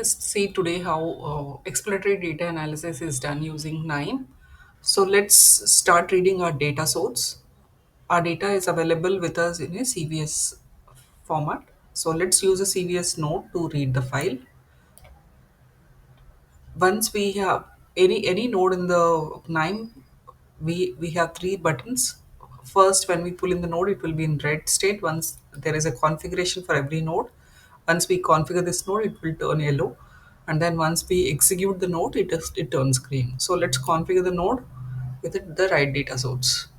us see today how exploratory data analysis is done using Knime. So let's start reading our data source. Our data is available with us in a CVS format. So let's use a CVS node to read the file. Once we have any node in the Knime, we have three buttons. First, when we pull in the node, it will be in red state. Once there is a configuration for every node, once we configure this node, it will turn yellow, and then once we execute the node, it turns green. So let's configure the node with the right data source.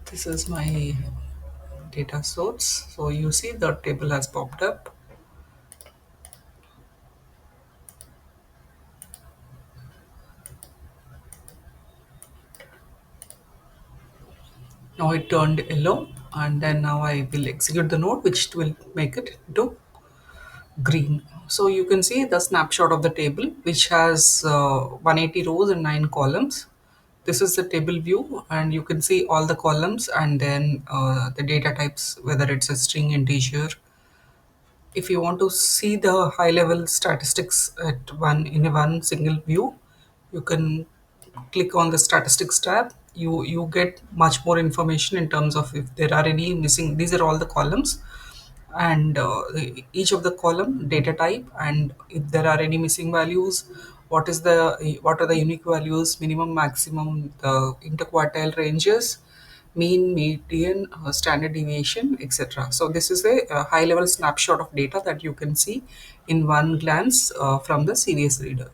This is my data source. So you see the table has popped up. Now it turned yellow, and then now I will execute the node, which will make it to green. So you can see the snapshot of the table, which has 180 rows and 9 columns. This is the table view, and you can see all the columns and then the data types, whether it's a string, integer. If you want to see the high level statistics at one single view, you can click on the statistics tab. You get much more information in terms of if there are any missing. These are all the columns, and each of the column data type, and if there are any missing values, what are the unique values, minimum, maximum, the interquartile ranges, mean, median, standard deviation, etc. So this is a high level snapshot of data that you can see in one glance from the CVS reader.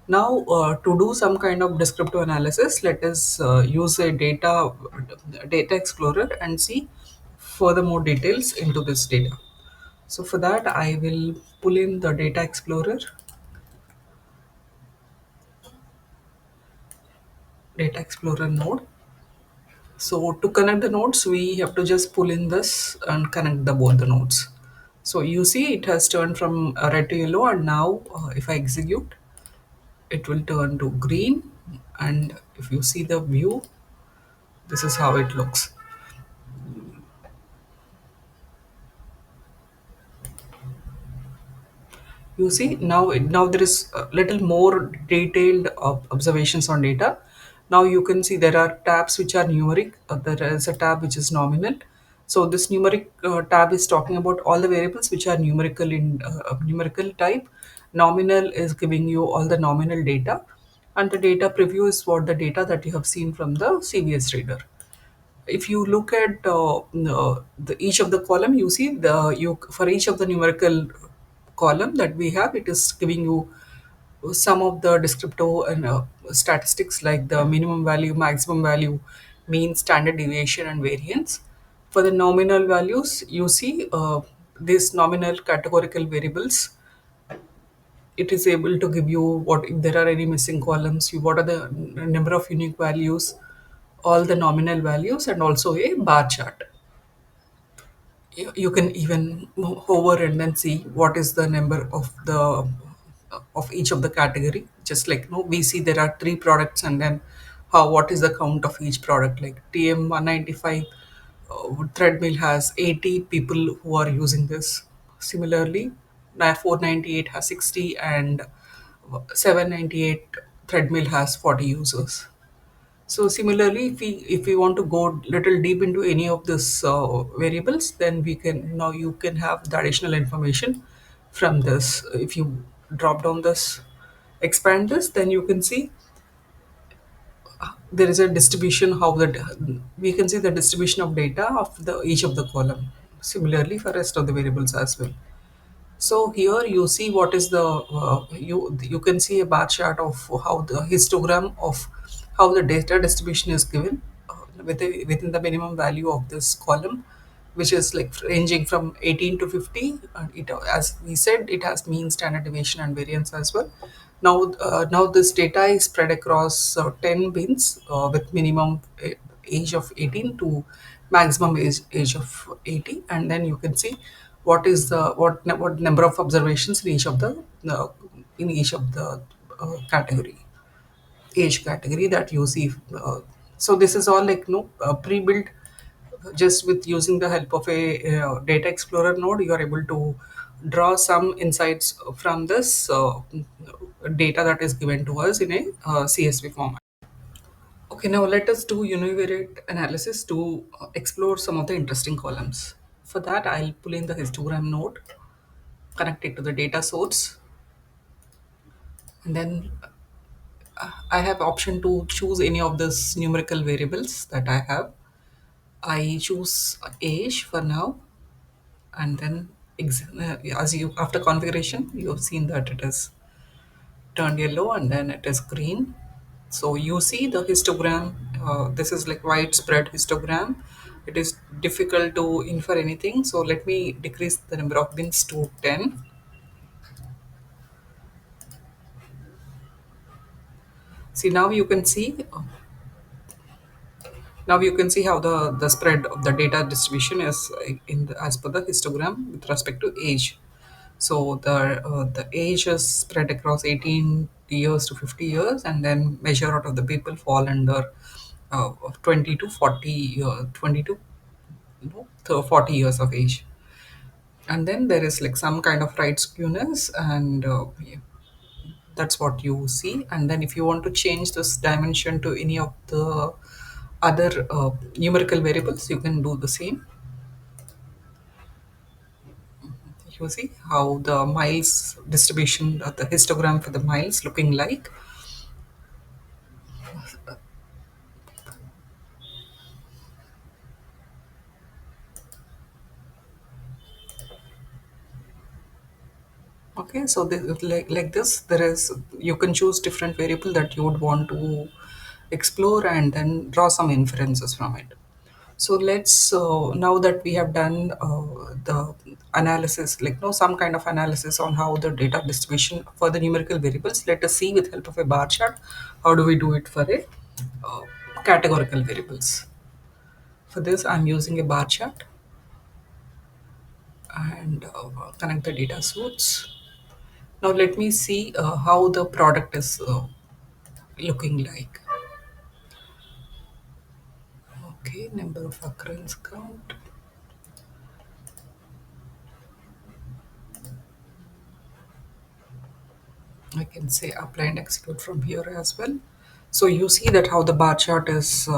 Now, to do some kind of descriptive analysis, let us use a data explorer and see further more details into this data. So for that, I will pull in the data explorer node. So to connect the nodes, we have to just pull in this and connect the both the nodes. So you see it has turned from red to yellow, and now if I execute, it will turn to green. And if you see the view, this is how it looks. You see now there is a little more detailed observations on data. Now you can see there are tabs which are numeric. There is a tab which is nominal. So this numeric tab is talking about all the variables which are numerical in numerical type. Nominal is giving you all the nominal data, and the data preview is what the data that you have seen from the CVS reader. If you look at each of the column, you see the you for each of the numerical column that we have, it is giving you some of the descriptive and statistics like the minimum value, maximum value, mean, standard deviation, and variance. For the nominal values, you see these nominal categorical variables. It is able to give you what if there are any missing columns, what are the number of unique values, all the nominal values, and also a bar chart. You can even hover and then see what is the number of the of each of the category. Just like we see there are three products, and then how what is the count of each product. Like TM 195 treadmill has 80 people who are using this. Similarly, 498 has 60, and 798 treadmill has 40 users. So similarly, if we want to go little deep into any of these variables, then we can now you can have the additional information from this. If you drop down this, expand this, then you can see there is a distribution. How that we can see the distribution of data of the each of the column. Similarly, for rest of the variables as well. So here you see what is the you can see a bar chart of how the histogram of how the data distribution is given within the minimum value of this column, which is like ranging from 18 to 50. And it, as we said, it has mean, standard deviation, and variance as well. Now this data is spread across 10 bins with minimum age of 18 to maximum age of 80, and then you can see what is the what number of observations in each of the category. age category that you see. So this is all like no pre-built. Just with using the help of a data explorer node, you are able to draw some insights from this data that is given to us in a CSV format. Okay, now let us do univariate analysis to explore some of the interesting columns. For that, I'll pull in the histogram node, connect it to the data source, and then I have option to choose any of these numerical variables that I have. I choose age for now, and then as you after configuration, you have seen that it is turned yellow and then it is green. So you see the histogram. This is like widespread histogram. It is difficult to infer anything. So let me decrease the number of bins to 10. See, now you can see how the spread of the data distribution is as per the histogram with respect to age. So the age is spread across 18 years to 50 years, and then measure out of the people fall under 20 to 40, 20 to 40 years of age. And then there is like some kind of right skewness, and yeah, that's what you see. And then if you want to change this dimension to any of the other numerical variables, you can do the same. You see how the miles distribution, the histogram for the miles looking like. Okay, so like this, there is you can choose different variable that you would want to explore and then draw some inferences from it. So let's now that we have done the analysis, like no some kind of analysis on how the data distribution for the numerical variables, let us see with help of a bar chart how do we do it for a uh, categorical variables. For this, I'm using a bar chart and connect the data source. Now let me see how the product is looking like. Okay, number of occurrence count. I can say apply and execute from here as well. So you see that how the bar chart is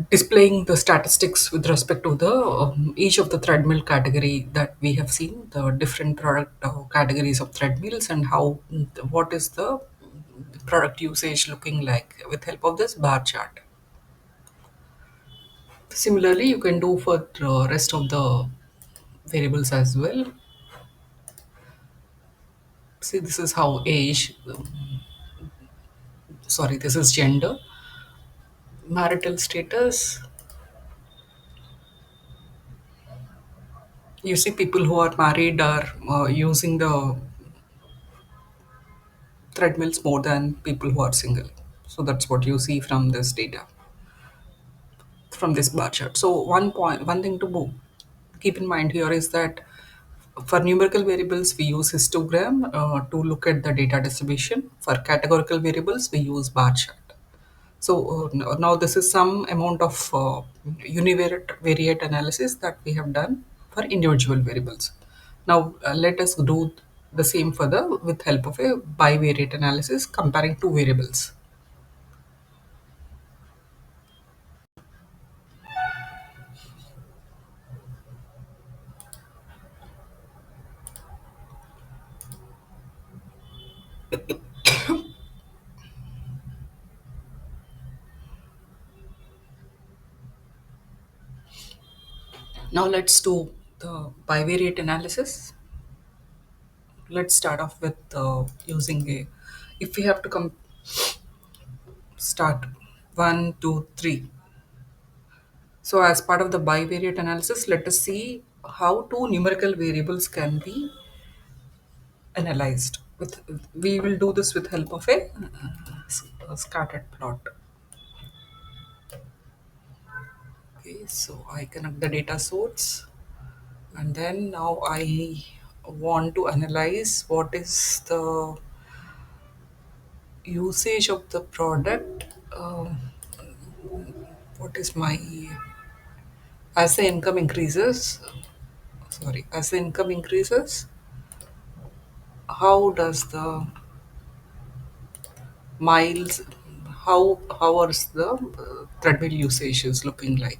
displaying the statistics with respect to the each of the treadmill category that we have seen, the different product categories of treadmills, and how what is the product usage looking like with help of this bar chart. Similarly, you can do for the rest of the variables as well. See, this is how age, sorry, this is gender, marital status. You see, people who are married are using the treadmills more than people who are single. So that's what you see from this data, from this bar chart. So one thing to keep in mind here is that for numerical variables, we use histogram to look at the data distribution. For categorical variables, we use bar chart. So now this is some amount of univariate analysis that we have done for individual variables. Now let us do the same further with help of a bivariate analysis comparing two variables. Now let's do the bivariate analysis. Let's start off with using a, if we have to come start 1, 2, 3. So as part of the bivariate analysis, let us see how two numerical variables can be analyzed. With we will do this with help of a scattered plot. Okay, so I connect the data source, and then now I want to analyze what is the Usage of the product. What is my as the income increases? Sorry, as the income increases, how does the miles? How is the treadmill usage is looking like?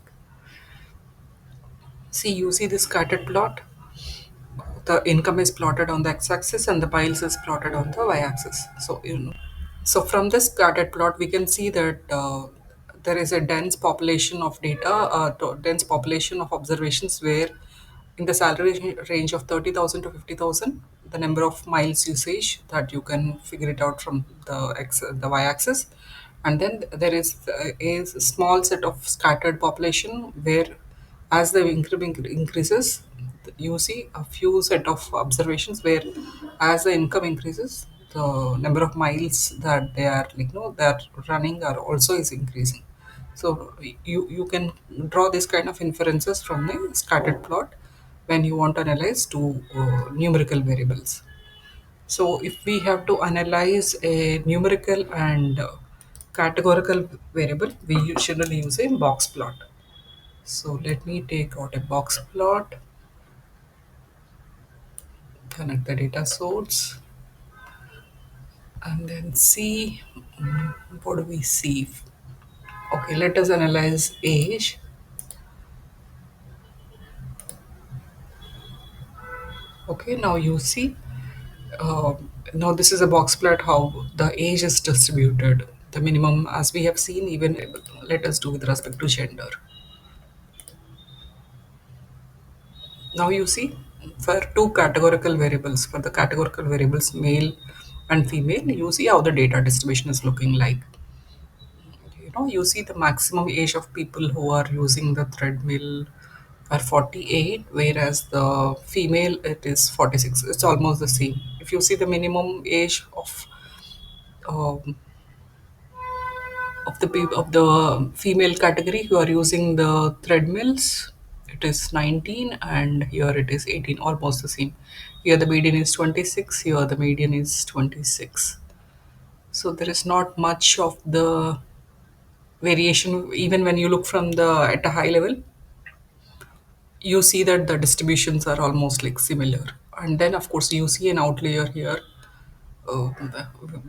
See, you see this scattered plot. The income is plotted on the x-axis and the miles is plotted on the y-axis. So so from this scattered plot, we can see that there is a dense population of data, dense population of observations where in the salary range of 30,000 to 50,000, the number of miles usage that you can figure it out from the y-axis. And then there is a small set of scattered population where as the increment increases, you see a few set of observations where as the income increases, the number of miles that they are that running are also is increasing. So you can draw this kind of inferences from the scattered plot when you want to analyze two numerical variables. So if we have to analyze a numerical and categorical variable, we usually use a box plot. So let me take out a box plot, connect the data source, and then see what do we see. Okay, let us analyze age. Okay, now you see, uh, now this is a box plot how the age is distributed. The minimum, as we have seen, even let us do with respect to gender. Now you see, for two categorical variables, for the categorical variables male and female, you see how the data distribution is looking like. You see the maximum age of people who are using the treadmill are 48, whereas the female it is 46. It's almost the same. If you see the minimum age um, of the female category who are using the treadmills, it is 19, and here it is 18, almost the same. Here the median is 26. Here the median is 26. So there is not much of the variation even when you look from the at a high level. You see that the distributions are almost like similar, and then of course you see an outlier here, uh,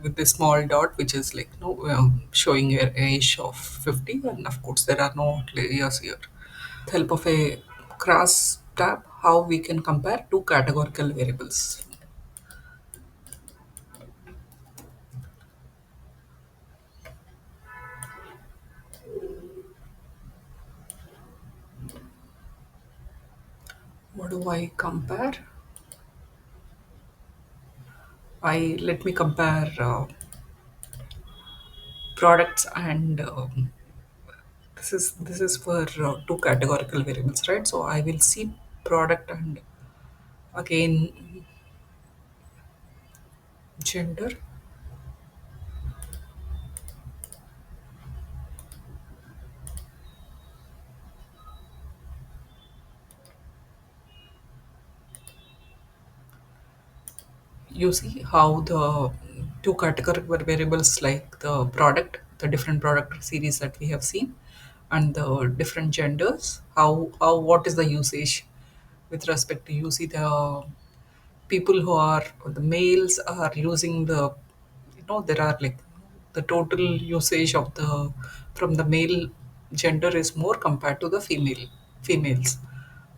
with this small dot which is like no showing your age of 50, and of course there are no outliers here. With help of a cross tab, how we can compare two categorical variables. What do I compare? I Let me compare products and this is for two categorical variables, right? So I will see product and again gender. You see how the two categorical variables like the product, the different product series that we have seen, and the different genders, how what is the usage with respect to, you see the people who are the males are using the, there are like the total usage of the from the male gender is more compared to the females.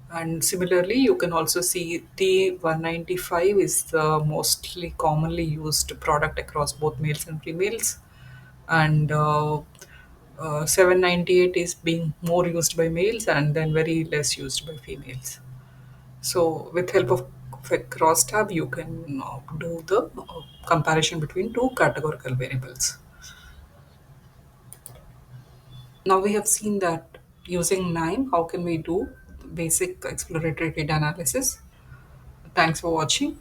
And similarly, you can also see T195 is the mostly commonly used product across both males and females, and 798 is being more used by males and then very less used by females. So, with help of a crosstab, you can do the comparison between two categorical variables. Now we have seen that using Knime, how can we do basic exploratory data analysis. Thanks for watching.